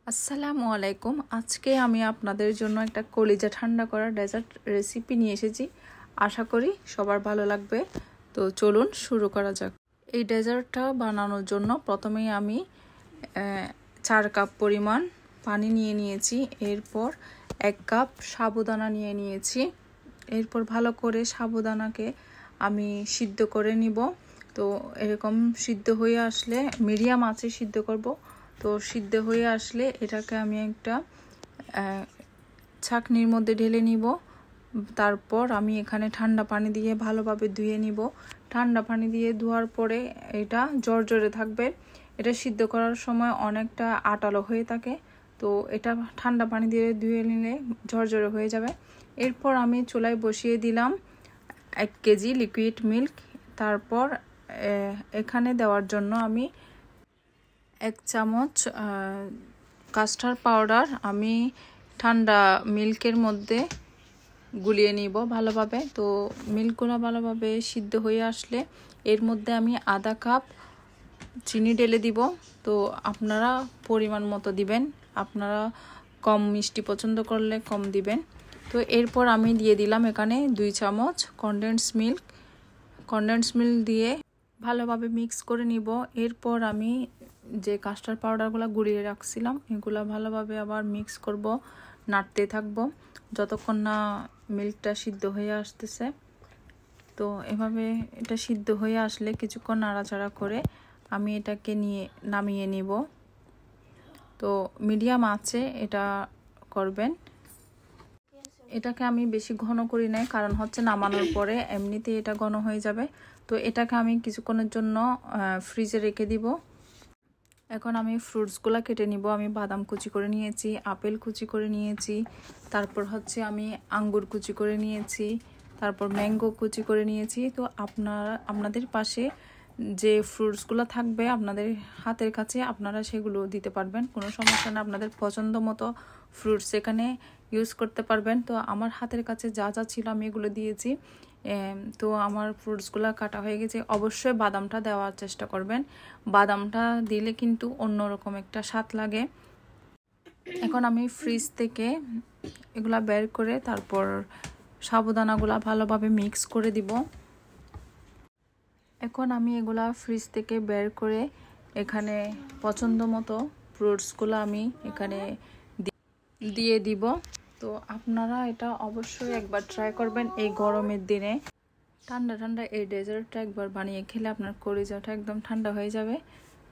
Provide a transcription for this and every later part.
আসসালামু আলাইকুম। আজকে আমি আপনাদের জন্য একটা কলিজা ঠান্ডা করা ডেজার্ট রেসিপি নিয়ে এসেছি। আশা করি সবার ভালো লাগবে। তো চলুন শুরু করা যাক। এই ডেজার্টটা বানানোর জন্য প্রথমেই আমি 4 কাপ পরিমাণ পানি নিয়ে নিয়েছি। এরপর 1 কাপ সাবুদানা নিয়ে নিয়েছি। এরপর ভালো করে সাবুদানাকে আমি সিদ্ধ করে নিব। তো এরকম সিদ্ধ হয়ে আসলে মিডিয়াম আঁচে সিদ্ধ করব। তো সিদ্ধ হয়ে আসলে এটাকে আমি একটা ছাঁকনির মধ্যে ঢেলে নিব। তারপর আমি এখানে ঠান্ডা পানি দিয়ে ভালোভাবে ধুয়ে নিব। ঠান্ডা পানি দিয়ে ধোয়ার পরে এটা জর্জরে থাকবে। এটা সিদ্ধ করার সময় অনেকটা আটালো হয়ে থাকে। তো এটা ঠান্ডা পানি দিয়ে ধুয়ে নিলে ঝরঝরে হয়ে যাবে। এরপর আমি চুলায় বসিয়ে দিলাম 1 কেজি লিকুইড মিল্ক। তারপর এখানে দেওয়ার জন্য আমি 1 চামচ কাস্টার্ড পাউডার আমি ঠান্ডা মিল্কের মধ্যে গুলিয়ে নিব ভালোভাবে। তো মিল্কগুলো ভালোভাবে সিদ্ধ হয়ে আসলে এর মধ্যে আমি আধা কাপ চিনি ঢেলে দিব। তো আপনারা পরিমাণ মতো দিবেন। আপনারা কম মিষ্টি পছন্দ করলে কম দিবেন। তো এরপর আমি দিয়ে দিলাম এখানে 2 চামচ কনডেন্স মিল্ক দিয়ে ভালোভাবে মিক্স করে নিব। এরপর আমি যে কাস্টার্ড পাউডারগুলো গুঁড়িয়ে রাখছিলাম এগুলো ভালোভাবে আবার মিক্স করব, নাড়তে থাকব যতক্ষণ না মিল্কটা সিদ্ধ হয়ে আসতেছে। তো এভাবে এটা সিদ্ধ হয়ে আসলে কিছুক্ষণ নাড়াচাড়া করে আমি এটাকে নামিয়ে নিব। তো মিডিয়াম আঁচে এটা করবেন। এটাকে আমি বেশি ঘন করি নাই, কারণ হচ্ছে নামানোর পরে এমনিতেই এটা ঘন হয়ে যাবে। তো এটাকে আমি কিছুক্ষণের জন্য ফ্রিজে রেখে দিব। এখন আমি ফ্রুটসগুলো কেটে নিব। আমি বাদাম কুচি করে নিয়েছি, আপেল কুচি করে নিয়েছি, তারপর হচ্ছে আমি আঙ্গুর কুচি করে নিয়েছি, তারপর ম্যাঙ্গো কুচি করে নিয়েছি। তো আপনাদের পাশে যে ফ্রুটসগুলো থাকবে আপনাদের হাতের কাছে আপনারা সেগুলো দিতে পারবেন, কোনো সমস্যা না। আপনাদের পছন্দ মতো ফ্রুটস এখানে ইউজ করতে পারবেন। তো আমার হাতের কাছে যা যা ছিল আমি এগুলো দিয়েছি। তো আমার ফ্রুটসগুলো কাটা হয়ে গেছে। অবশ্যই বাদামটা দেওয়ার চেষ্টা করবেন। বাদামটা দিলে কিন্তু অন্যরকম একটা স্বাদ লাগে। এখন আমি ফ্রিজ থেকে এগুলা বের করে তারপর সাবুদানাগুলা ভালোভাবে মিক্স করে দিব। এখন আমি এগুলা ফ্রিজ থেকে বের করে এখানে পছন্দ মতো ফ্রুটসগুলো আমি এখানে দিয়ে দিব। তো আপনারা এটা অবশ্যই একবার ট্রাই করবেন এই গরমের দিনে। ঠান্ডা ঠান্ডা এই ডেজার্টটা একবার বানিয়ে খেলে আপনার কলিজাটা একদম ঠান্ডা হয়ে যাবে।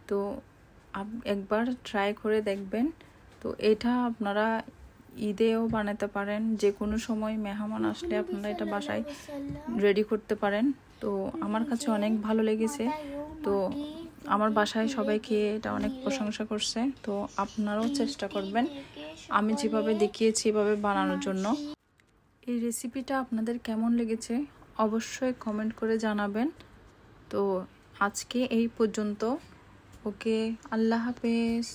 তো একবার ট্রাই করে দেখবেন। তো এটা আপনারা ঈদেও বানাতে পারেন, যে কোনো সময় মেহমান আসলে আপনারা এটা বাসায় রেডি করতে পারেন। তো আমার কাছে অনেক ভালো লেগেছে। তো আমার বাসায় সবাই খেয়ে এটা অনেক প্রশংসা করছে। তো আপনারাও চেষ্টা করবেন আমি যেভাবে দেখিয়েছি এভাবে বানানোর জন্য। এই রেসিপিটা আপনাদের কেমন লেগেছে অবশ্যই কমেন্ট করে জানাবেন। তো আজকে এই পর্যন্ত। ওকে, আল্লাহ হাফেজ।